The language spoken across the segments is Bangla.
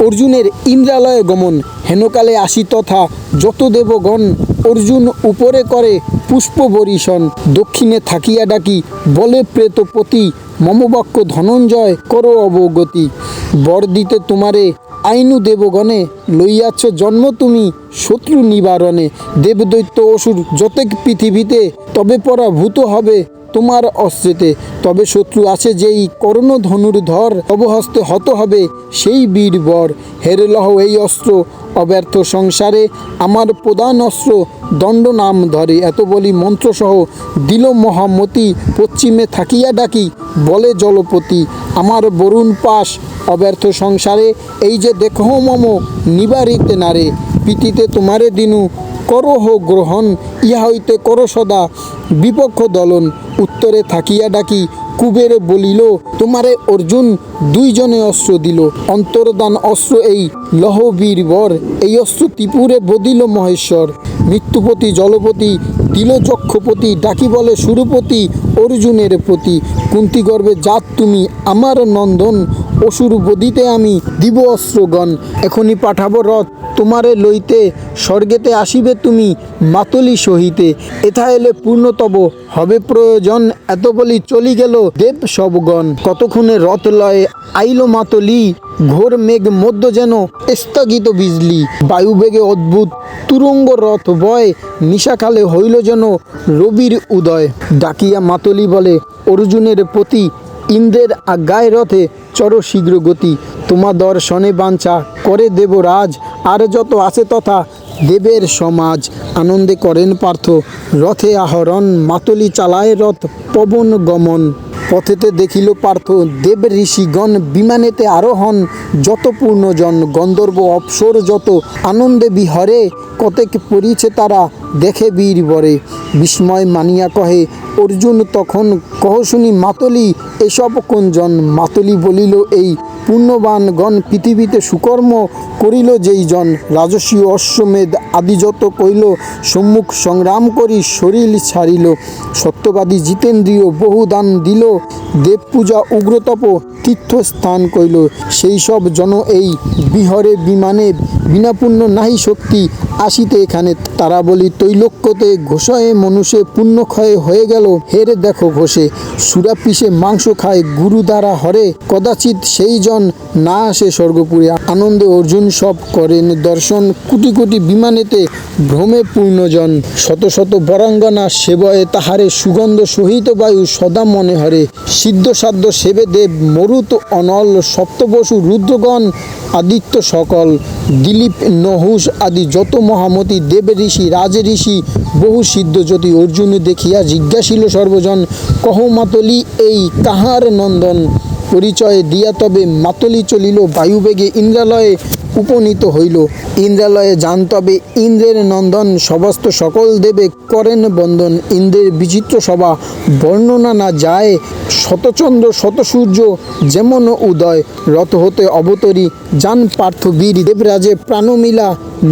অর্জুনের ইন্দ্রালয়ে গমন। হেনকালে আসি তথা যত দেবগণ, অর্জুন উপরে করে পুষ্প বরিশন। দক্ষিণে থাকিয়া ডাকি বলে প্রেতপতি, মমবাক্য ধনঞ্জয় করো অবগতি। বর দিতে তোমারে আইনু দেবগণে, লইয়াছ জন্ম তুমি শত্রু নিবারণে। দেবদৈত্য অসুর যতেক পৃথিবীতে, তবে পরাভূত হবে তোমার অস্ত্রেতে। তবে শত্রু আছে যেই কর্ণ ধনুর ধর, তব হস্তে হত হবে সেই বীর বর। হেরে লহ এই অস্ত্র অব্যর্থ সংসারে, আমার প্রধান অস্ত্র দণ্ড নাম ধরে। এত বলি মন্ত্রসহ দিল মহামতি, পশ্চিমে থাকিয়া ডাকি বলে জলপতি। আমার বরুণ পাশ অব্যর্থ সংসারে, এই যে দেখো মম নিবারিতে নারে। প্রীতিতে তোমারে দিনু করহ গ্রহণ, ইহা হইতে করো সদা বিপক্ষ দলন। উত্তরে থাকিয়া ডাকি কুবের বলিল, তোমারে অর্জুন দুইজনে অস্ত্র দিল। অন্তর্দান অস্ত্র এই লহ বীর বর, এই অস্ত্র ত্রিপুরে বদিল মহেশ্বর। মৃত্যুপতি জলপতি দিল যক্ষপতি, ডাকি বলে সুরপতি অর্জুনের প্রতি। কুন্তি গর্ভে জাত তুমি আমার নন্দন, অসুর বদিতে আমি দিব অস্ত্রগণ। এখনই পাঠাবো রথ তোমারে লইতে, স্বর্গেতে আসিবে তুমি মাতলি সহিতে। এথা এলে পূর্ণতব হবে প্রয়োজন, এত বলি চলি গেল দেব সবগণ। কতক্ষণে রথ লয়ে আইল মাতলি, ঘোর মেঘ মধ্য যেন স্থগিত বিজলি। বায়ুবেগে অদ্ভুত তুরঙ্গ রথ বয়, নিশাকালে হইল যেন রবির উদয়। ডাকিয়া মাতলি বলে অর্জুনের প্রতি, ইন্দ্রের আজ্ঞায় রথে চর শীঘ্র গতি। তোমা দর্শনে বাঞ্ছা করে দেবরাজ, আর যত আছে তথা দেবের সমাজ। আনন্দে করেন পার্থ রথে আহরণ, মাতলি চালায় রথ পবন গমন। পথেতে দেখিল পার্থ দেব ঋষিগণ, বিমানেতে আরোহণ যত পূর্ণজন। গন্ধর্ব অপ্সর যত আনন্দে বিহরে, কতেক পরিছে তারা দেখে বীর বরে। বিস্ময় মানিয়া কহে অর্জুন তখন, কহ শুনি মাতলি এসব কোনজন। মাতলি বলিল, এই পুণ্যবানগণ পৃথিবীতে সুকর্ম করিল যেই জন। রাজস্বী অশ্বমেধ আদি যত কইল, সম্মুখ সংগ্রাম করি শরীর ছাড়িল। সত্যবাদী জিতেন্দ্রিয় বহু দান দিল, দেব পূজা উগ্রতপ তীর্থস্থান কইল। সেই সব জন এই বিহরে বিমানে, বিনা পুণ্য নাহি শক্তি আসিতে এখানে। তারা বলি তৈলক্যতে ঘোষয়ে মনুষে, পুণ্যক্ষয়ে হয়ে গেল হেরে দেখো ঘষে। সুরা পিষে মাংস খায় গুরু দ্বারা হরে, কদাচিৎ সেই জন না আসে স্বর্গপুরে। আনন্দে অর্জুন সব করেন দর্শন, কোটি কোটি বিমানেতে ভ্রমে পূর্ণজন। শত শত বরাঙ্গনা সেবয়ে তাহারে, সুগন্ধ সহিত বায়ু সদা মনে হরে। সিদ্ধ সাধ্য সেবে দেব মরুত অনল, সপ্তবসু রুদ্রগণ আদিত্য সকল। দিলীপ নহুষ আদি যত মহামতি, দেব ঋষি রাজ ঋষি বহু সিদ্ধ জ্যোতি। অর্জুন দেখিয়া জিজ্ঞাসিল সর্বজন, কহ মাতলি এই কাহার নন্দন। পরিচয় দিয়া তবে মাতলি চলিল, বায়ুবেগে ইন্দ্রালয়ে উপনীত হইল। ইন্দ্রালয়ে যান তবে ইন্দ্রের নন্দন, সমস্ত সকল দেবে করেন বন্দন। ইন্দ্রের বিচিত্র সভা বর্ণনা না যায়, শতচন্দ্র শত সূর্য যেমন উদয়। রথ হতে অবতরী যান পার্থ বীর, দেবরাজে প্রাণমিলা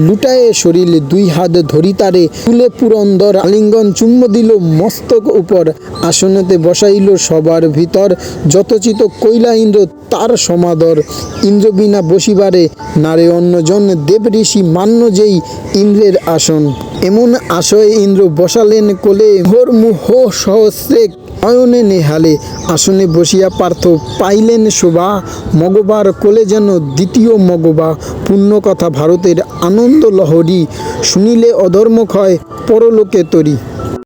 লুটায়ে শরীর। দুই হাত ধরি তারে তুলে পুরন্দর, আলিঙ্গন চুম্ব দিল মস্তক উপর। আসনেতে বসাইল সবার ভিতর, যথোচিত কইলা ইন্দ্র তার সমাদর। ইন্দ্র বিনা বসিবারে নারে অন্যজন, দেব ঋষি মান্য যেই ইন্দ্রের আসন। এমন আশয়ে ইন্দ্র বসালেন কোলে, ঘোর মুহ সহস্রে নয়নে নেহালে। আসনে বসিয়া পার্থ পাইলেন শোভা, মগবার কোলে যেন দ্বিতীয় মগবা। পুণ্য কথা ভারতের আনন্দ লহরী, শুনিলে অধর্ম ক্ষয় পরলোকে তরি।